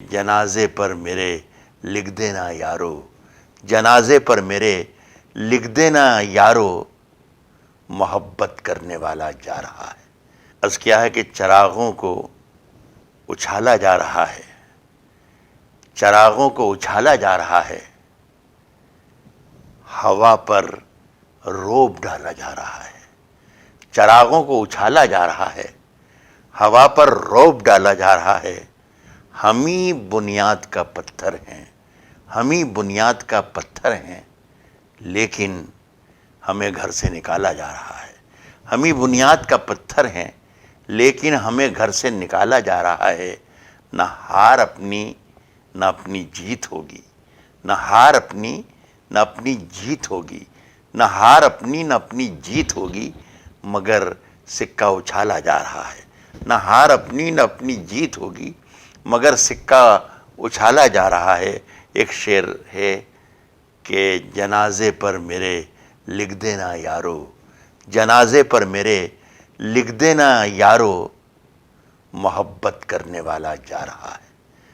جنازے پر میرے لکھ دینا یارو، جنازے پر میرے لکھ دینا یارو، محبت کرنے والا جا رہا ہے۔ عرض کیا ہے کہ چراغوں کو اچھالا جا رہا ہے، چراغوں کو اچھالا جا رہا ہے، ہوا پر روب ڈالا جا رہا ہے۔ چراغوں کو اچھالا جا رہا ہے، ہوا پر روب ڈالا جا رہا ہے، ہم ہی بنیاد کا پتھر ہیں، ہم ہی بنیاد کا پتھر ہیں، لیکن ہمیں گھر سے نکالا جا رہا ہے۔ ہم ہی بنیاد کا پتھر ہیں، لیکن ہمیں گھر سے نکالا جا رہا ہے۔ نہ ہار اپنی نہ اپنی جیت ہوگی، نہ ہار اپنی نہ اپنی جیت ہوگی، نہ ہار اپنی نہ اپنی جیت ہوگی، مگر سکہ اچھالا جا رہا ہے۔ نہ ہار اپنی نہ اپنی جیت ہوگی، مگر سکہ اچھالا جا رہا ہے۔ ایک شعر ہے کہ جنازے پر میرے لکھ دینا یارو، جنازے پر میرے لکھ دینا یارو، محبت کرنے والا جا رہا ہے۔